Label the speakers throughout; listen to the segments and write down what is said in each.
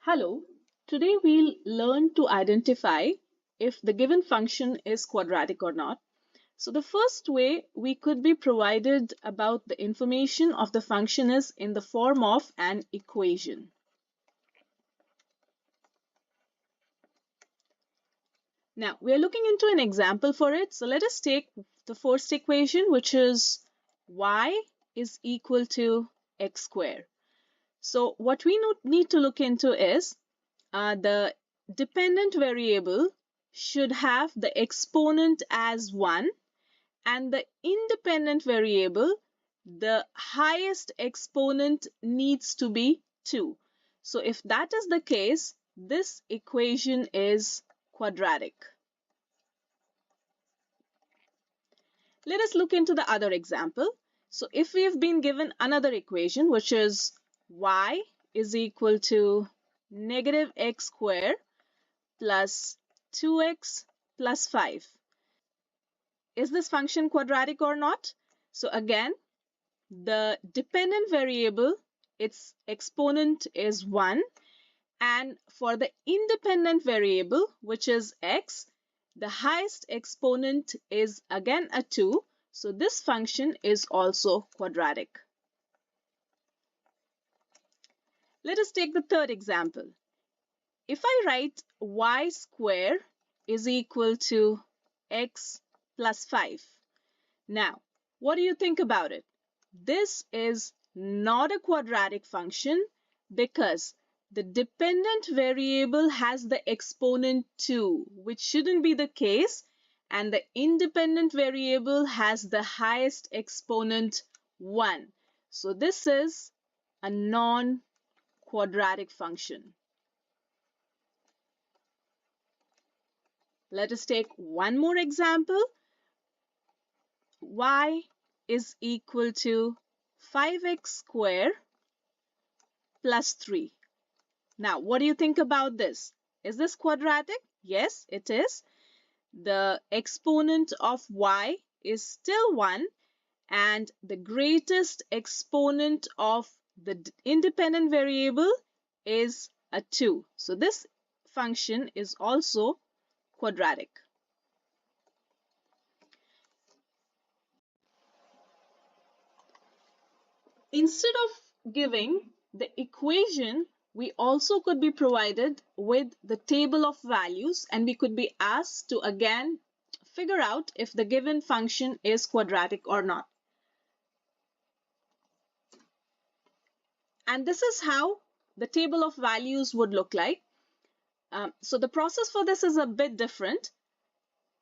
Speaker 1: Hello, today we'll learn to identify if the given function is quadratic or not. So the first way we could be provided about the information of the function is in the form of an equation. Now we are looking into an example for it. So let us take the first equation, which is y is equal to x squared. So what we need to look into is the dependent variable should have the exponent as 1 and the independent variable, the highest exponent needs to be 2. So if that is the case, this equation is quadratic. Let us look into the other example. So if we have been given another equation, which is y is equal to negative x squared plus 2x plus 5. Is this function quadratic or not? So again, the dependent variable, its exponent is 1, and for the independent variable, which is x, the highest exponent is again a 2. So this function is also quadratic. Let us take the third example. If I write y squared is equal to x plus 5. Now, what do you think about it? This is not a quadratic function because the dependent variable has the exponent 2, which shouldn't be the case, and the independent variable has the highest exponent 1. So this is a non-quadratic function. Let us take one more example. Y is equal to 5x squared plus 3. Now, what do you think about this? Is this quadratic? Yes, it is. The exponent of y is still 1 and the greatest exponent of the independent variable is a 2. So this function is also quadratic. Instead of giving the equation, we also could be provided with the table of values, and we could be asked to again figure out if the given function is quadratic or not. And this is how the table of values would look like. So the process for this is a bit different.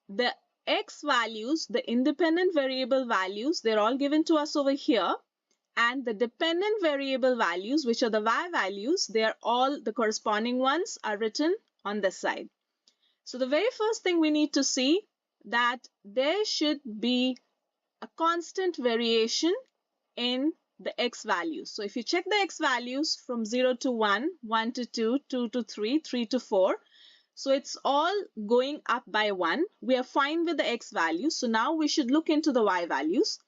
Speaker 1: The x values, the independent variable values, they're all given to us over here. And the dependent variable values, which are the y values, they are all the corresponding ones are written on this side. So the very first thing we need to see that there should be a constant variation in the x values. So if you check the x values from 0 to 1, 1 to 2, 2 to 3, 3 to 4, so it's all going up by 1. We are fine with the x values. So now we should look into the y values.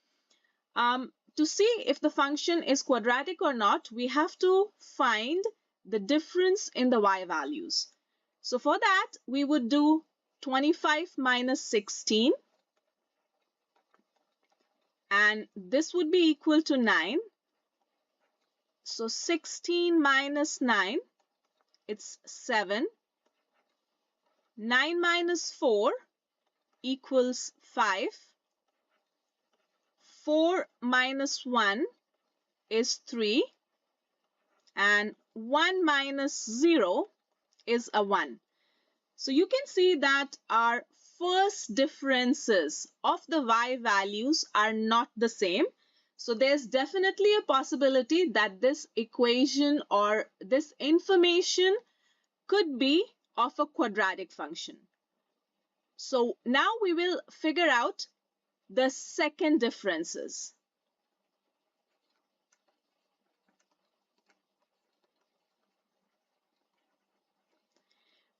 Speaker 1: To see if the function is quadratic or not, we have to find the difference in the y values. So for that, we would do 25 minus 16. And this would be equal to 9. So 16 minus 9, it's 7. 9 minus 4 equals 5. 4 minus 1 is 3. And 1 minus 0 is a 1. So you can see that our first differences of the y values are not the same. So there's definitely a possibility that this equation or this information could be of a quadratic function. So now we will figure out the second differences.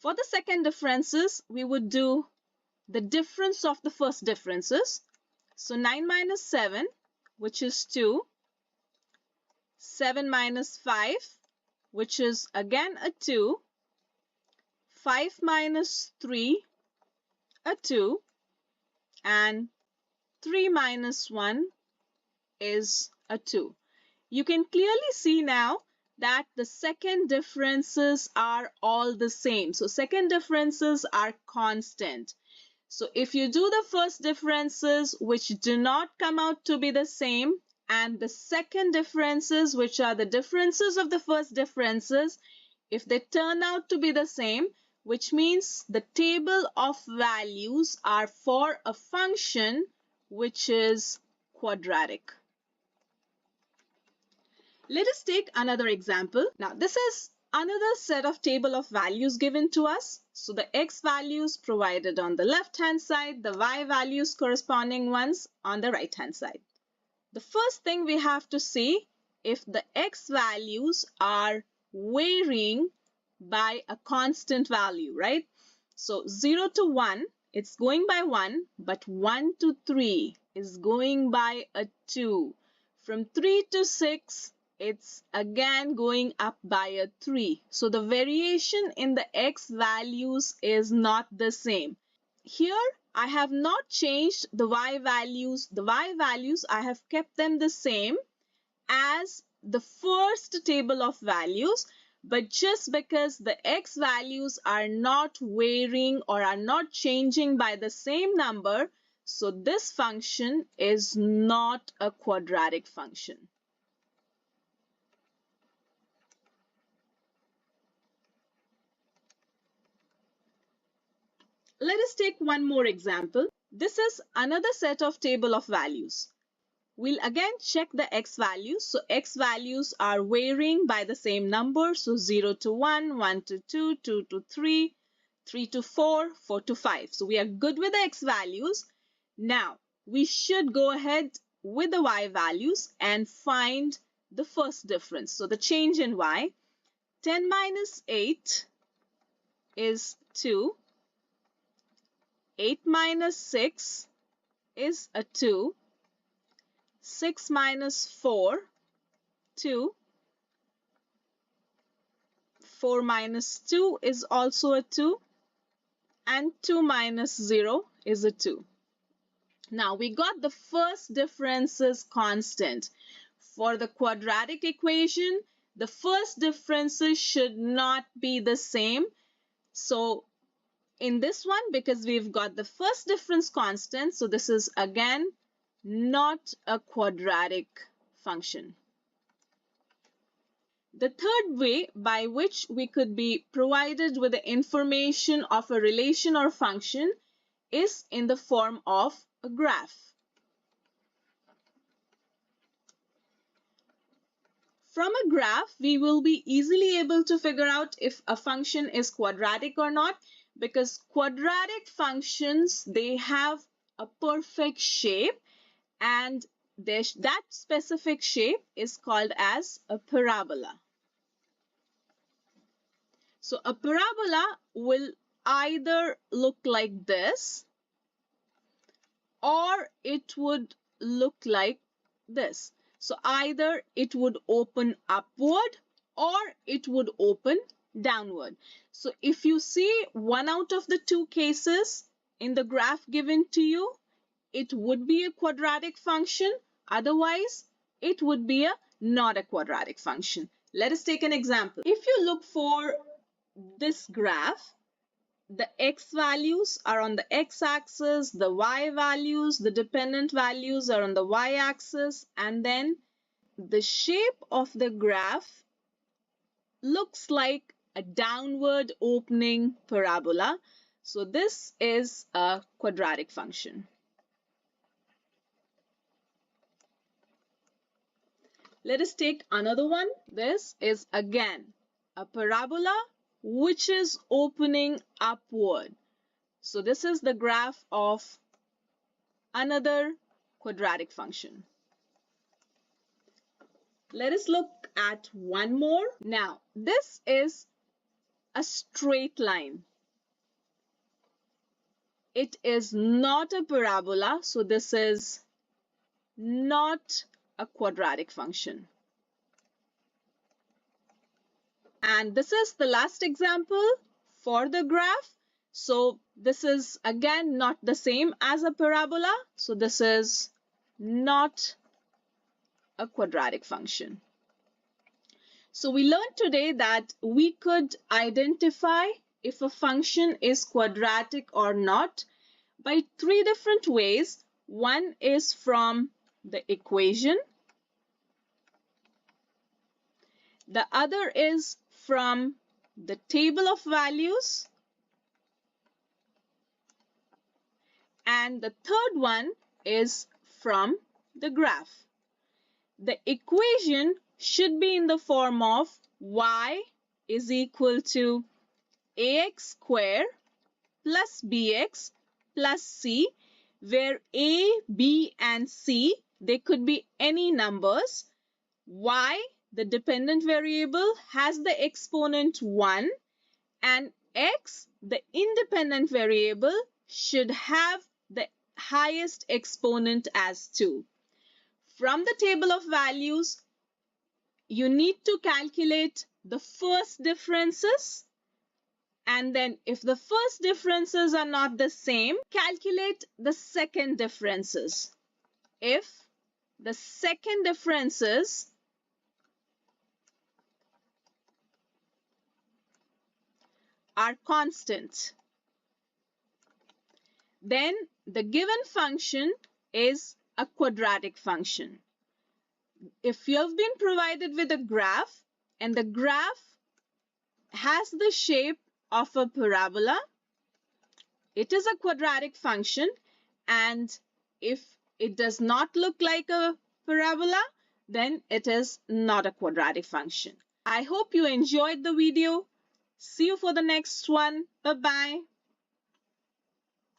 Speaker 1: For the second differences, we would do the difference of the first differences. So 9 minus 7, which is 2. 7 minus 5, which is again a 2, 5 minus 3, a 2, and 3 minus 1 is a 2. You can clearly see now that the second differences are all the same. So second differences are constant. So if you do the first differences which do not come out to be the same, and the second differences which are the differences of the first differences, if they turn out to be the same, which means the table of values are for a function which is quadratic. Let us take another example. Now this is another set of table of values given to us. So the x values provided on the left hand side, the y values corresponding ones on the right hand side. The first thing we have to see if the x values are varying by a constant value, right? So 0 to 1, it's going by 1, but 1 to 3 is going by a 2. From 3 to 6, it's again going up by a 3. So the variation in the x values is not the same. Here I have not changed the y values. The y values I have kept them the same as the first table of values, but just because the x values are not varying or are not changing by the same number, so this function is not a quadratic function. Let us take one more example. This is another set of table of values. We'll again check the x values. So x values are varying by the same number. So 0 to 1, 1 to 2, 2 to 3, 3 to 4, 4 to 5. So we are good with the x values. Now we should go ahead with the y values and find the first difference. So the change in y. 10 minus 8 is 2. 8 minus 6 is a 2. 6 minus 4, 2. 4 minus 2 is also a 2. And 2 minus 0 is a 2. Now we got the first differences constant. For the quadratic equation, the first differences should not be the same. So in this one, because we've got the first difference constant, so this is again not a quadratic function. The third way by which we could be provided with the information of a relation or function is in the form of a graph. From a graph, we will be easily able to figure out if a function is quadratic or not, because quadratic functions, they have a perfect shape, and that specific shape is called as a parabola. So a parabola will either look like this, or it would look like this. So either it would open upward or it would open downward. So if you see one out of the two cases in the graph given to you, it would be a quadratic function. Otherwise, it would be not a quadratic function. Let us take an example. If you look for this graph, the x values are on the x-axis, the y values, the dependent values are on the y-axis, and then the shape of the graph looks like a downward opening parabola. So this is a quadratic function. Let us take another one. This is again a parabola which is opening upward. So this is the graph of another quadratic function. Let us look at one more. Now, this is a straight line. It is not a parabola, so this is not a quadratic function. And this is the last example for the graph. So this is again not the same as a parabola. So this is not a quadratic function. So we learned today that we could identify if a function is quadratic or not by three different ways. One is from the equation. The other is from the table of values. And the third one is from the graph. The equation should be in the form of y is equal to ax square plus bx plus c, where a, b, and c, they could be any numbers. Y, the dependent variable, has the exponent 1, and x, the independent variable, should have the highest exponent as 2. From the table of values, you need to calculate the first differences, and then if the first differences are not the same, calculate the second differences. If the second differences are constant, then the given function is a quadratic function. If you have been provided with a graph and the graph has the shape of a parabola, it is a quadratic function. And if it does not look like a parabola, then it is not a quadratic function. I hope you enjoyed the video. See you for the next one. Bye-bye.